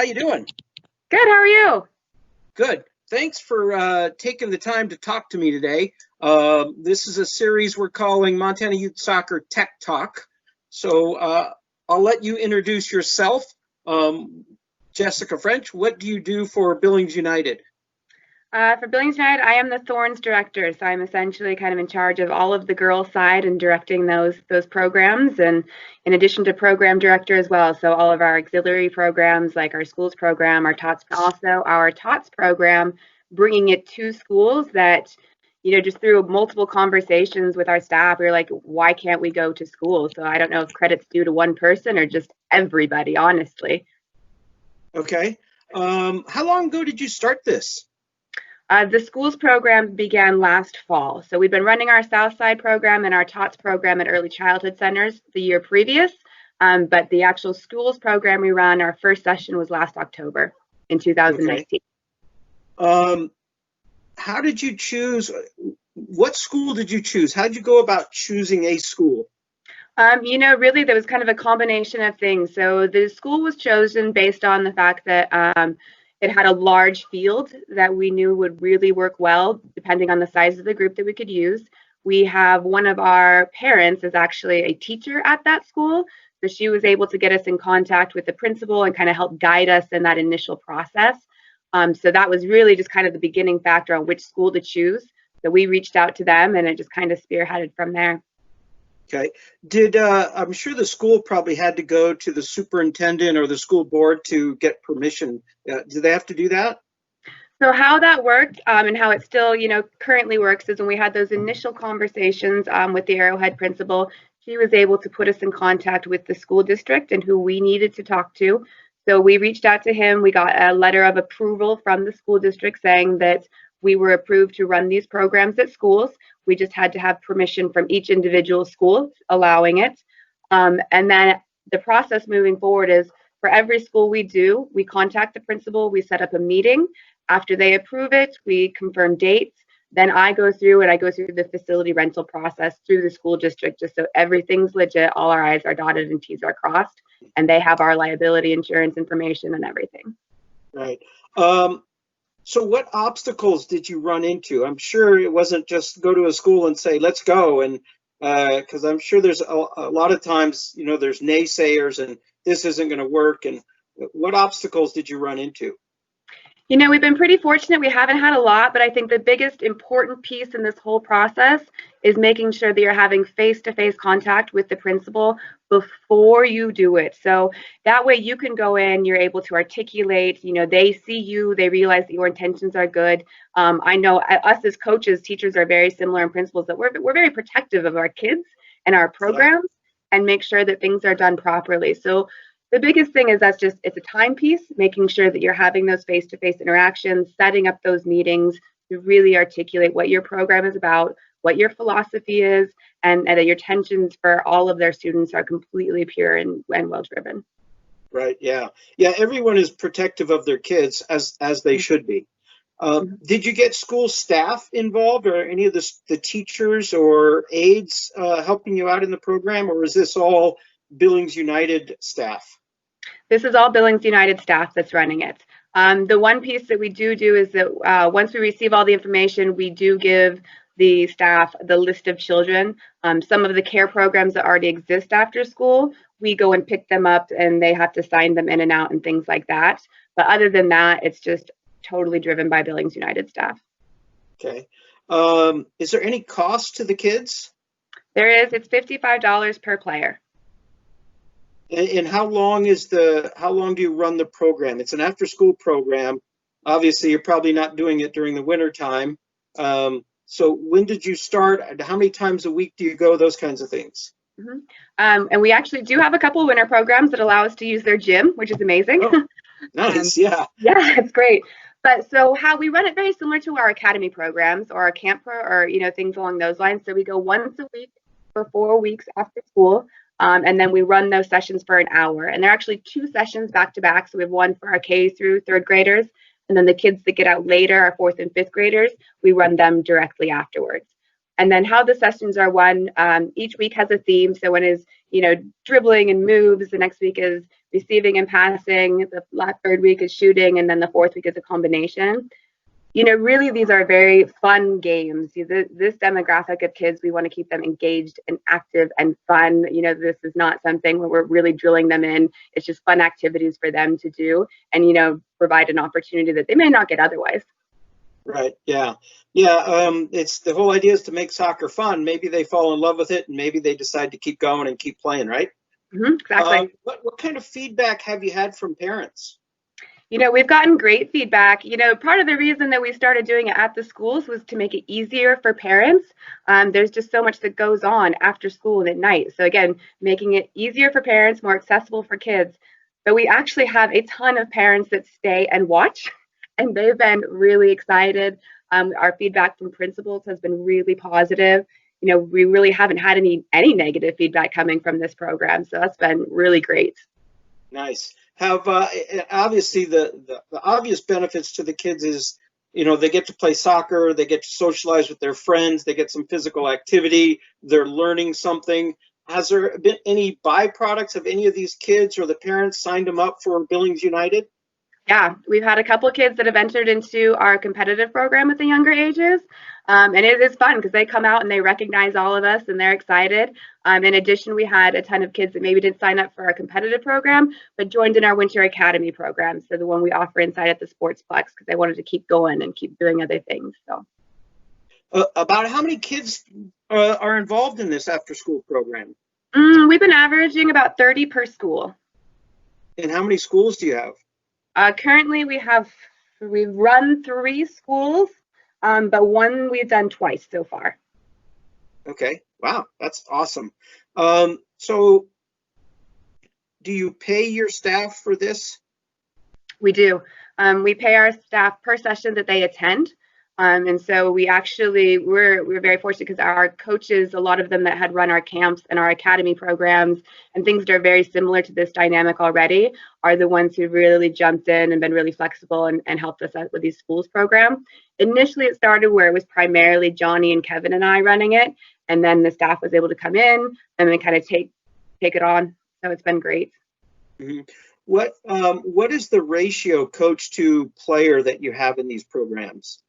How you doing? Good, how are you? Good. Thanks for taking the time to talk to me today. This is a series we're calling Montana Youth Soccer Tech Talk. So I'll let you introduce yourself. Jessica French, what do you do for Billings United? For Billings United, I am the Thorns director, so I'm essentially kind of in charge of all of the girls' side and directing those programs, and in addition to program director as well, so all of our auxiliary programs like our schools program, our Tots, also our Tots program, bringing it to schools that, just through multiple conversations with our staff, we were like, why can't we go to school? So I don't know if credit's due to one person or just everybody, honestly. Okay. How long ago did you start this? The schools program began last fall. So we've been running our Southside program and our Tots program at early childhood centers the year previous. But the actual schools program we run, our first session was last October in 2019. Okay. How did you choose? What school did you choose? How did you go about choosing a school? Really, there was kind of a combination of things. So the school was chosen based on the fact that it had a large field that we knew would really work well, depending on the size of the group that we could use. We have one of our parents is actually a teacher at that school, so she was able to get us in contact with the principal and kind of help guide us in that initial process. So that was really just kind of the beginning factor on which school to choose. So we reached out to them, and it just kind of spearheaded from there. Okay. I'm sure the school probably had to go to the superintendent or the school board to get permission. Do they have to do that? So how that worked and how it still, currently works is when we had those initial conversations with the Arrowhead principal, she was able to put us in contact with the school district and who we needed to talk to. So we reached out to him. We got a letter of approval from the school district saying that we were approved to run these programs at schools. We just had to have permission from each individual school allowing it. And then the process moving forward is for every school we do, we contact the principal, we set up a meeting. After they approve it, we confirm dates. Then I go through the facility rental process through the school district just so everything's legit, all our I's are dotted and T's are crossed, and they have our liability insurance information and everything. Right. So what obstacles did you run into? I'm sure it wasn't just go to a school and say, let's go. And because I'm sure there's a lot of times, there's naysayers and this isn't going to work. And what obstacles did you run into? We've been pretty fortunate. We haven't had a lot, but I think the biggest important piece in this whole process is making sure that you're having face-to-face contact with the principal before you do it. So that way you can go in, you're able to articulate, they see you, they realize that your intentions are good. I know us as coaches, teachers are very similar in principles that we're very protective of our kids and our programs and make sure that things are done properly. So the biggest thing is it's a time piece, making sure that you're having those face-to-face interactions, setting up those meetings to really articulate what your program is about, what your philosophy is, and that your intentions for all of their students are completely pure and well-driven. Right, yeah. Yeah, everyone is protective of their kids as they should be. Did you get school staff involved or any of the teachers or aides helping you out in the program, or is this all Billings United staff? This is all Billings United staff that's running it. The one piece that we do is that once we receive all the information, we do give the staff the list of children. Some of the care programs that already exist after school, we go and pick them up and they have to sign them in and out and things like that. But other than that, it's just totally driven by Billings United staff. Okay. Is there any cost to the kids? There is. It's $55 per player. And how long do you run the program? It's an after-school program. Obviously, you're probably not doing it during the winter time. So when did you start? How many times a week do you go? Those kinds of things. Mm-hmm. And we actually do have a couple of winter programs that allow us to use their gym, which is amazing. Oh, nice, yeah. Yeah, it's great. But so how we run it very similar to our academy programs or our camp or things along those lines. So we go once a week for 4 weeks after school. And then we run those sessions for an hour. And they're actually 2 sessions back to back. So we have one for our K through 3rd graders. And then the kids that get out later, our 4th and 5th graders, we run them directly afterwards. And then how the sessions are run, each week has a theme. So one is, dribbling and moves. The next week is receiving and passing. The third week is shooting, and then the fourth week is a combination. You know, really, these are very fun games. This demographic of kids, we want to keep them engaged and active and fun. You know, this is not something where we're really drilling them in. It's just fun activities for them to do and, you know, provide an opportunity that they may not get otherwise. Right. Yeah. Yeah. It's the whole idea is to make soccer fun. Maybe they fall in love with it and maybe they decide to keep going and keep playing, right? Exactly. What kind of feedback have you had from parents? You know, we've gotten great feedback. You know, part of the reason that we started doing it at the schools was to make it easier for parents. There's just so much that goes on after school and at night. So again, making it easier for parents, more accessible for kids. But we actually have a ton of parents that stay and watch, and they've been really excited. Our feedback from principals has been really positive. You know, we really haven't had any negative feedback coming from this program. So that's been really great. Nice. Have obviously the obvious benefits to the kids is, you know, they get to play soccer, they get to socialize with their friends, they get some physical activity, they're learning something. Has there been any byproducts of any of these kids or the parents signed them up for Billings United? Yeah, we've had a couple of kids that have entered into our competitive program at the younger ages. And it is fun because they come out and they recognize all of us and they're excited. In addition, we had a ton of kids that maybe didn't sign up for our competitive program, but joined in our Winter Academy program. So the one we offer inside at the Sportsplex because they wanted to keep going and keep doing other things. So About how many kids are involved in this after school program? We've been averaging about 30 per school. And how many schools do you have? Currently, we've run 3 schools, but one we've done twice so far. Okay. Wow, that's awesome. So do you pay your staff for this? We do. We pay our staff per session that they attend. And so we're very fortunate because our coaches, a lot of them that had run our camps and our academy programs and things that are very similar to this dynamic already are the ones who really jumped in and been really flexible and helped us out with these schools program. Initially, it started where it was primarily Johnny and Kevin and I running it. And then the staff was able to come in and then kind of take it on. So it's been great. Mm-hmm. What is the ratio coach to player that you have in these programs?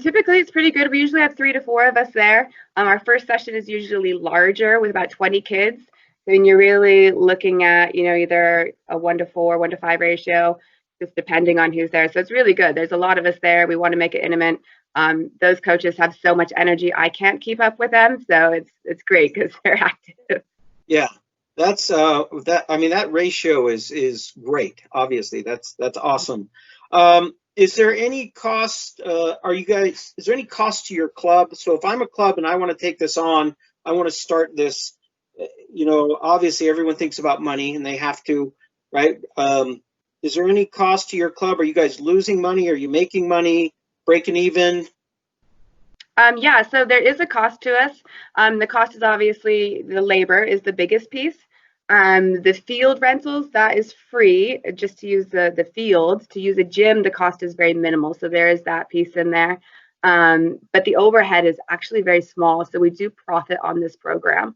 Typically, it's pretty good. We usually have 3 to 4 of us there. Our first session is usually larger with about 20 kids. Then you're really looking at, you know, either a 1 to 4, 1 to 5 ratio, just depending on who's there. So it's really good. There's a lot of us there. We want to make it intimate. Those coaches have so much energy. I can't keep up with them. So it's great because they're active. Yeah, that's that. I mean, that ratio is great. Obviously, that's awesome. Is there any cost? Is there any cost to your club? So if I'm a club and I want to take this on, I want to start this, you know, obviously everyone thinks about money and they have to, right? Is there any cost to your club? Are you guys losing money? Are you making money, breaking even? Yeah, so there is a cost to us. The cost is obviously the labor is the biggest piece. The field rentals, that is free just to use the field. To use a gym, the cost is very minimal. So there is that piece in there. But the overhead is actually very small. So we do profit on this program.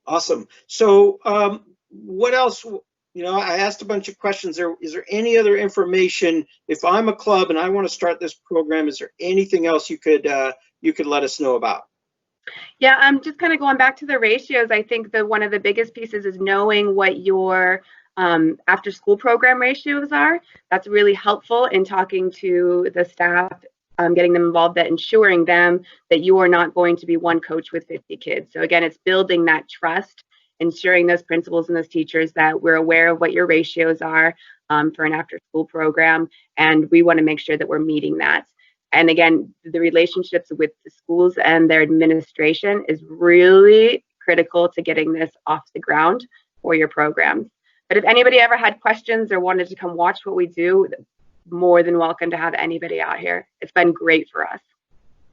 Awesome. So what else? You know, I asked a bunch of questions there. Is there any other information? If I'm a club and I want to start this program, is there anything else you could let us know about? Yeah, I'm just kind of going back to the ratios. I think that one of the biggest pieces is knowing what your after school program ratios are. That's really helpful in talking to the staff, getting them involved, that ensuring them that you are not going to be one coach with 50 kids. So again, it's building that trust, ensuring those principals and those teachers that we're aware of what your ratios are for an after school program. And we want to make sure that we're meeting that. And again, the relationships with the schools and their administration is really critical to getting this off the ground for your programs. But if anybody ever had questions or wanted to come watch what we do, more than welcome to have anybody out here. It's been great for us.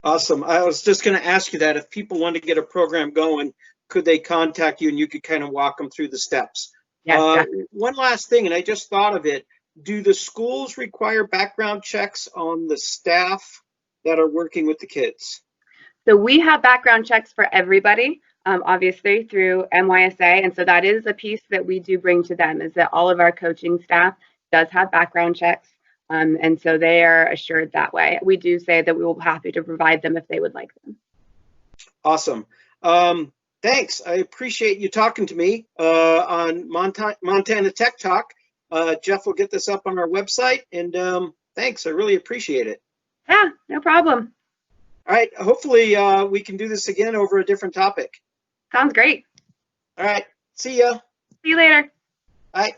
Awesome. I was just going to ask you that if people want to get a program going, could they contact you and you could kind of walk them through the steps? Yes, one last thing, and I just thought of it. Do the schools require background checks on the staff that are working with the kids? So we have background checks for everybody. obviously through MYSA. And so that is a piece that we do bring to them, is that all of our coaching staff does have background checks. And so they are assured that way. We do say that we will be happy to provide them if they would like them. Awesome. Thanks. I appreciate you talking to me on Montana Tech Talk. Jeff will get this up on our website, and thanks. I really appreciate it. Yeah, no problem. All right. Hopefully we can do this again over a different topic. Sounds great. All right. See ya. See you later. Bye.